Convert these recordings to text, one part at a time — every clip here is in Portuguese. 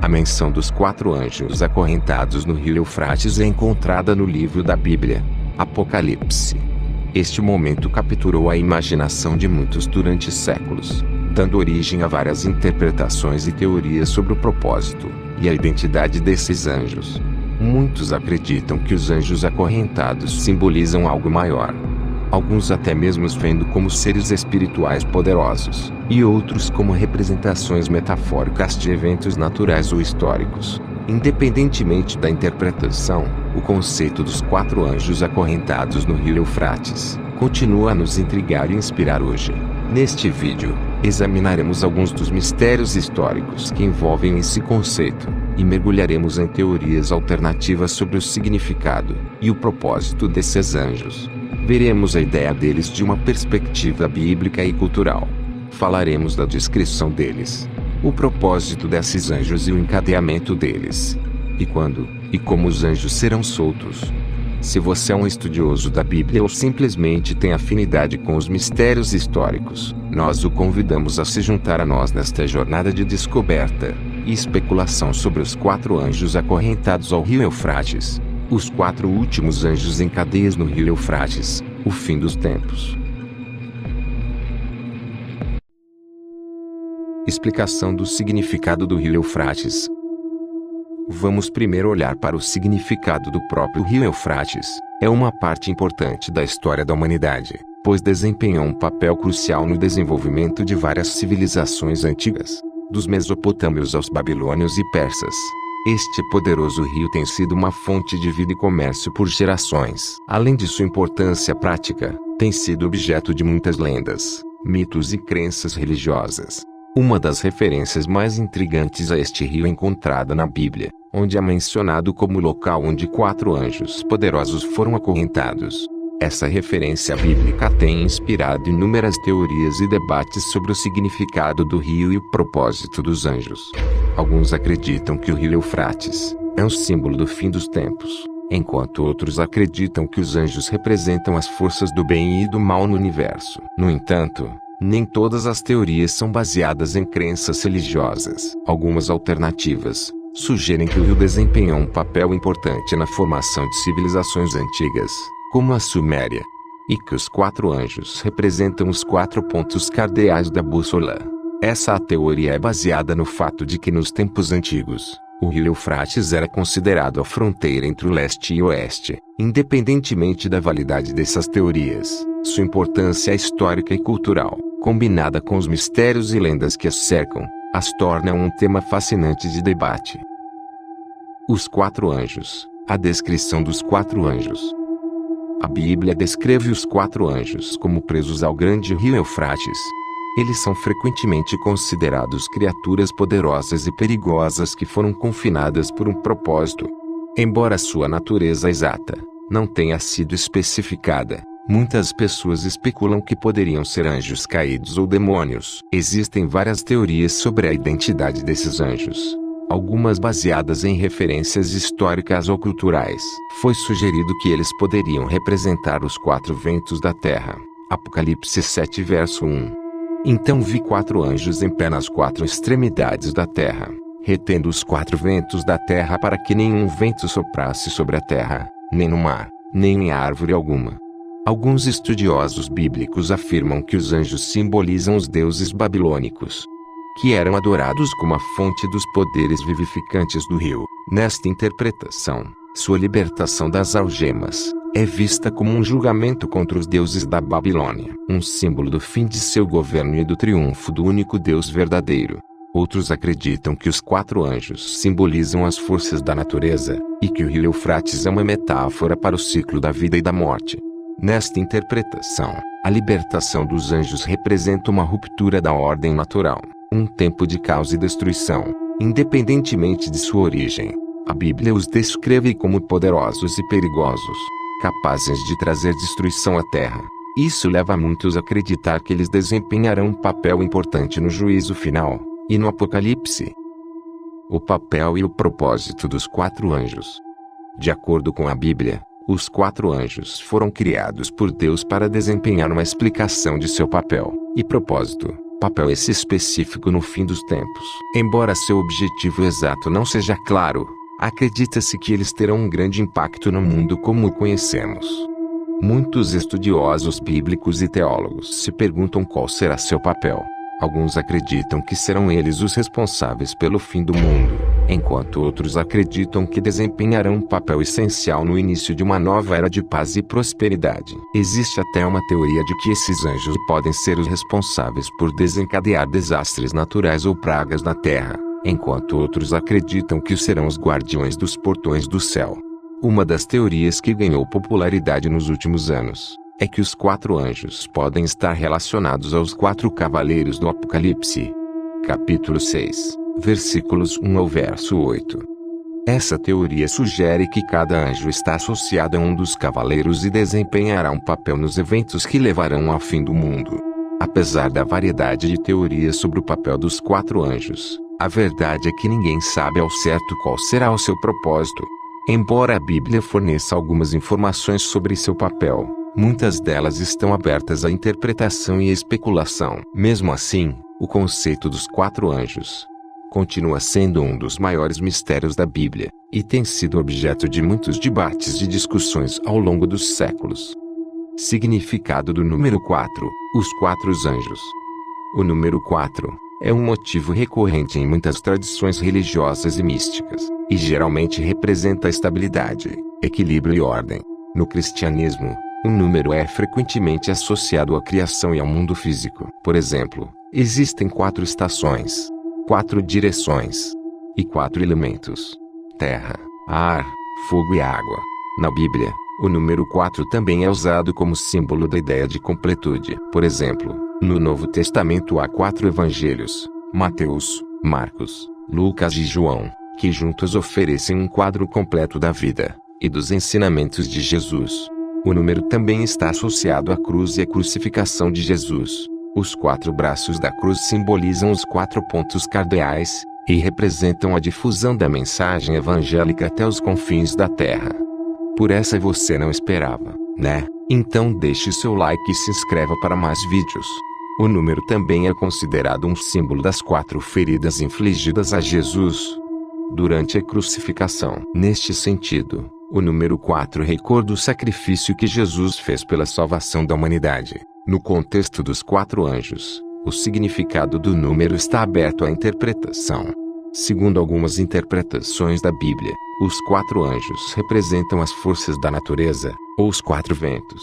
A menção dos 4 anjos acorrentados no rio Eufrates é encontrada no livro da Bíblia, Apocalipse. Este momento capturou a imaginação de muitos durante séculos, dando origem a várias interpretações e teorias sobre o propósito e a identidade desses anjos. Muitos acreditam que os anjos acorrentados simbolizam algo maior. Alguns até mesmo os vendo como seres espirituais poderosos, e outros como representações metafóricas de eventos naturais ou históricos. Independentemente da interpretação, o conceito dos 4 anjos acorrentados no rio Eufrates continua a nos intrigar e inspirar hoje. Neste vídeo, examinaremos alguns dos mistérios históricos que envolvem esse conceito, e mergulharemos em teorias alternativas sobre o significado e o propósito desses anjos. Veremos a ideia deles de uma perspectiva bíblica e cultural. Falaremos da descrição deles, o propósito desses anjos e o encadeamento deles. E quando e como os anjos serão soltos. Se você é um estudioso da Bíblia ou simplesmente tem afinidade com os mistérios históricos, nós o convidamos a se juntar a nós nesta jornada de descoberta e especulação sobre os 4 anjos acorrentados ao rio Eufrates. Os 4 últimos anjos em cadeias no rio Eufrates, o fim dos tempos. Explicação do significado do rio Eufrates. Vamos primeiro olhar para o significado do próprio rio Eufrates. É uma parte importante da história da humanidade, pois desempenhou um papel crucial no desenvolvimento de várias civilizações antigas, dos mesopotâmios aos babilônios e persas. Este poderoso rio tem sido uma fonte de vida e comércio por gerações. Além de sua importância prática, tem sido objeto de muitas lendas, mitos e crenças religiosas. Uma das referências mais intrigantes a este rio é encontrada na Bíblia, onde é mencionado como o local onde 4 anjos poderosos foram acorrentados. Essa referência bíblica tem inspirado inúmeras teorias e debates sobre o significado do rio e o propósito dos anjos. Alguns acreditam que o rio Eufrates é um símbolo do fim dos tempos, enquanto outros acreditam que os anjos representam as forças do bem e do mal no universo. No entanto, nem todas as teorias são baseadas em crenças religiosas. Algumas alternativas sugerem que o rio desempenhou um papel importante na formação de civilizações antigas, como a Suméria, e que os 4 anjos representam os 4 pontos cardeais da bússola. Essa teoria é baseada no fato de que nos tempos antigos, o rio Eufrates era considerado a fronteira entre o leste e o oeste. Independentemente da validade dessas teorias, sua importância histórica e cultural, combinada com os mistérios e lendas que as cercam, as torna um tema fascinante de debate. Os 4 anjos. A descrição dos 4 anjos. A Bíblia descreve os 4 anjos como presos ao grande rio Eufrates. Eles são frequentemente considerados criaturas poderosas e perigosas que foram confinadas por um propósito. Embora sua natureza exata não tenha sido especificada, muitas pessoas especulam que poderiam ser anjos caídos ou demônios. Existem várias teorias sobre a identidade desses anjos, algumas baseadas em referências históricas ou culturais. Foi sugerido que eles poderiam representar os 4 ventos da terra. Apocalipse 7 verso 1. Então vi 4 anjos em pé nas 4 extremidades da terra, retendo os 4 ventos da terra para que nenhum vento soprasse sobre a terra, nem no mar, nem em árvore alguma. Alguns estudiosos bíblicos afirmam que os anjos simbolizam os deuses babilônicos, que eram adorados como a fonte dos poderes vivificantes do rio. Nesta interpretação, sua libertação das algemas é vista como um julgamento contra os deuses da Babilônia, um símbolo do fim de seu governo e do triunfo do único Deus verdadeiro. Outros acreditam que os 4 anjos simbolizam as forças da natureza, e que o rio Eufrates é uma metáfora para o ciclo da vida e da morte. Nesta interpretação, a libertação dos anjos representa uma ruptura da ordem natural, um tempo de caos e destruição, independentemente de sua origem. A Bíblia os descreve como poderosos e perigosos, capazes de trazer destruição à terra. Isso leva muitos a acreditar que eles desempenharão um papel importante no juízo final e no Apocalipse. O papel e o propósito dos 4 anjos. De acordo com a Bíblia, os 4 anjos foram criados por Deus para desempenhar uma explicação de seu papel e propósito, Papel esse específico no fim dos tempos. Embora seu objetivo exato não seja claro, acredita-se que eles terão um grande impacto no mundo como o conhecemos. Muitos estudiosos bíblicos e teólogos se perguntam qual será seu papel. Alguns acreditam que serão eles os responsáveis pelo fim do mundo, enquanto outros acreditam que desempenharão um papel essencial no início de uma nova era de paz e prosperidade. Existe até uma teoria de que esses anjos podem ser os responsáveis por desencadear desastres naturais ou pragas na Terra, enquanto outros acreditam que serão os guardiões dos portões do céu. Uma das teorias que ganhou popularidade nos últimos anos é que os 4 anjos podem estar relacionados aos 4 cavaleiros do Apocalipse. Capítulo 6, versículos 1 ao verso 8. Essa teoria sugere que cada anjo está associado a um dos cavaleiros e desempenhará um papel nos eventos que levarão ao fim do mundo. Apesar da variedade de teorias sobre o papel dos 4 anjos, a verdade é que ninguém sabe ao certo qual será o seu propósito. Embora a Bíblia forneça algumas informações sobre seu papel, muitas delas estão abertas à interpretação e especulação. Mesmo assim, o conceito dos 4 anjos continua sendo um dos maiores mistérios da Bíblia, e tem sido objeto de muitos debates e discussões ao longo dos séculos. Significado do número 4, os 4 anjos. O número 4 é um motivo recorrente em muitas tradições religiosas e místicas, e geralmente representa estabilidade, equilíbrio e ordem. No cristianismo, o número é frequentemente associado à criação e ao mundo físico. Por exemplo, existem 4 estações, 4 direções e 4 elementos: terra, ar, fogo e água. Na Bíblia, o número 4 também é usado como símbolo da ideia de completude. Por exemplo, no Novo Testamento há 4 evangelhos: Mateus, Marcos, Lucas e João, que juntos oferecem um quadro completo da vida e dos ensinamentos de Jesus. O número também está associado à cruz e à crucificação de Jesus. Os 4 braços da cruz simbolizam os 4 pontos cardeais e representam a difusão da mensagem evangélica até os confins da terra. Por essa você não esperava, né? Então deixe seu like e se inscreva para mais vídeos. O número também é considerado um símbolo das 4 feridas infligidas a Jesus durante a crucificação. Neste sentido, o número 4 recorda o sacrifício que Jesus fez pela salvação da humanidade. No contexto dos 4 anjos, o significado do número está aberto à interpretação. Segundo algumas interpretações da Bíblia, os 4 anjos representam as forças da natureza, ou os 4 ventos.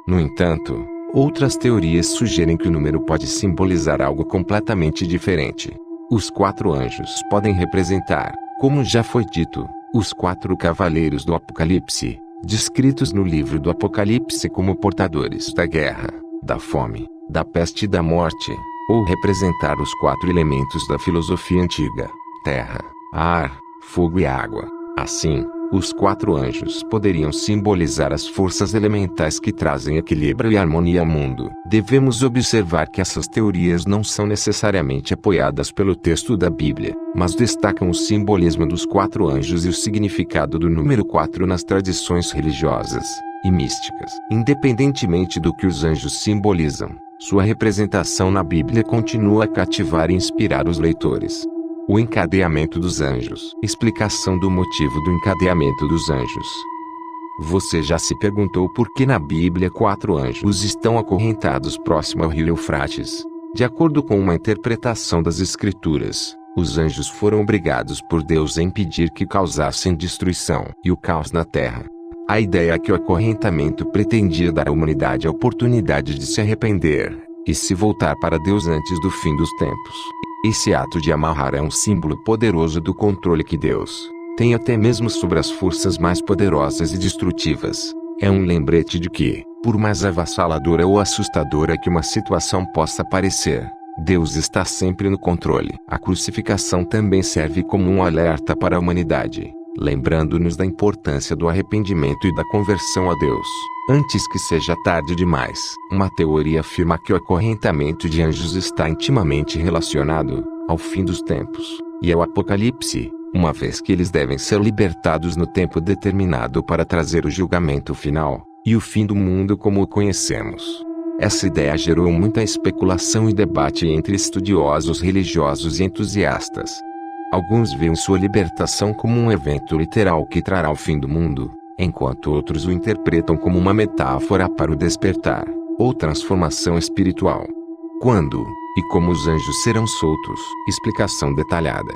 No entanto, outras teorias sugerem que o número pode simbolizar algo completamente diferente. Os 4 anjos podem representar, como já foi dito, os 4 cavaleiros do Apocalipse, descritos no livro do Apocalipse como portadores da guerra, da fome, da peste e da morte, ou representar os 4 elementos da filosofia antiga: terra, ar, fogo e água. Assim, os 4 anjos poderiam simbolizar as forças elementais que trazem equilíbrio e harmonia ao mundo. Devemos observar que essas teorias não são necessariamente apoiadas pelo texto da Bíblia, mas destacam o simbolismo dos 4 anjos e o significado do número 4 nas tradições religiosas e místicas. Independentemente do que os anjos simbolizam, sua representação na Bíblia continua a cativar e inspirar os leitores. O encadeamento dos anjos. Explicação do motivo do encadeamento dos anjos. Você já se perguntou por que na Bíblia 4 anjos estão acorrentados próximo ao rio Eufrates? De acordo com uma interpretação das Escrituras, os anjos foram obrigados por Deus a impedir que causassem destruição e o caos na terra. A ideia é que o acorrentamento pretendia dar à humanidade a oportunidade de se arrepender e se voltar para Deus antes do fim dos tempos. Esse ato de amarrar é um símbolo poderoso do controle que Deus tem até mesmo sobre as forças mais poderosas e destrutivas. É um lembrete de que, por mais avassaladora ou assustadora que uma situação possa parecer, Deus está sempre no controle. A crucificação também serve como um alerta para a humanidade, lembrando-nos da importância do arrependimento e da conversão a Deus, antes que seja tarde demais. Uma teoria afirma que o acorrentamento de anjos está intimamente relacionado ao fim dos tempos e ao Apocalipse, uma vez que eles devem ser libertados no tempo determinado para trazer o julgamento final e o fim do mundo como o conhecemos. Essa ideia gerou muita especulação e debate entre estudiosos religiosos e entusiastas. Alguns veem sua libertação como um evento literal que trará o fim do mundo, enquanto outros o interpretam como uma metáfora para o despertar, ou transformação espiritual. Quando e como os anjos serão soltos? Explicação detalhada.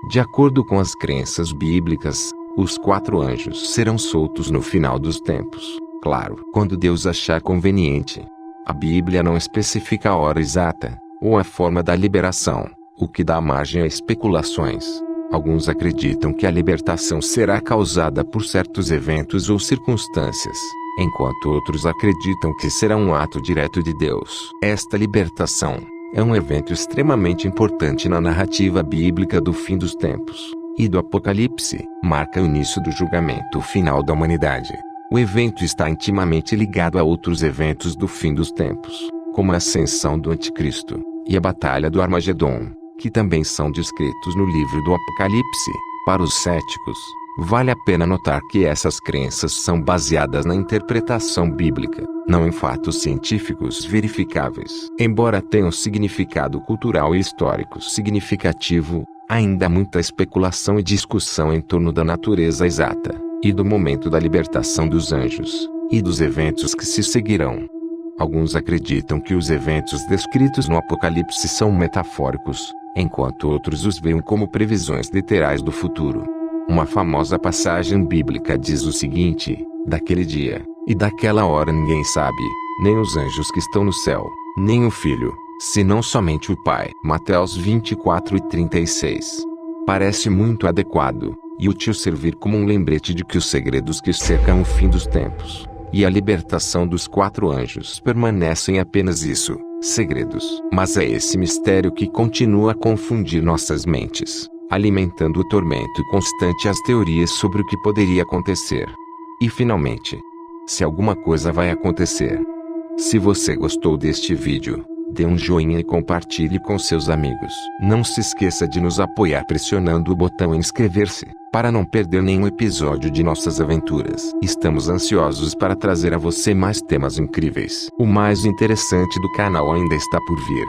De acordo com as crenças bíblicas, os 4 anjos serão soltos no final dos tempos, claro, quando Deus achar conveniente. A Bíblia não especifica a hora exata, ou a forma da liberação, o que dá margem a especulações. Alguns acreditam que a libertação será causada por certos eventos ou circunstâncias, enquanto outros acreditam que será um ato direto de Deus. Esta libertação é um evento extremamente importante na narrativa bíblica do fim dos tempos e do Apocalipse, marca o início do julgamento final da humanidade. O evento está intimamente ligado a outros eventos do fim dos tempos, como a ascensão do Anticristo e a Batalha do Armagedon, que também são descritos no livro do Apocalipse. Para os céticos, vale a pena notar que essas crenças são baseadas na interpretação bíblica, não em fatos científicos verificáveis. Embora tenham significado cultural e histórico significativo, ainda há muita especulação e discussão em torno da natureza exata e do momento da libertação dos anjos e dos eventos que se seguirão. Alguns acreditam que os eventos descritos no Apocalipse são metafóricos, enquanto outros os veem como previsões literais do futuro. Uma famosa passagem bíblica diz o seguinte: daquele dia e daquela hora ninguém sabe, nem os anjos que estão no céu, nem o Filho, senão somente o Pai. Mateus 24:36. Parece muito adequado e útil servir como um lembrete de que os segredos que cercam o fim dos tempos e a libertação dos 4 anjos permanecem apenas isso, segredos. Mas é esse mistério que continua a confundir nossas mentes, alimentando o tormento constante às teorias sobre o que poderia acontecer. E finalmente, se alguma coisa vai acontecer. Se você gostou deste vídeo, dê um joinha e compartilhe com seus amigos. Não se esqueça de nos apoiar pressionando o botão inscrever-se, para não perder nenhum episódio de nossas aventuras. Estamos ansiosos para trazer a você mais temas incríveis. O mais interessante do canal ainda está por vir.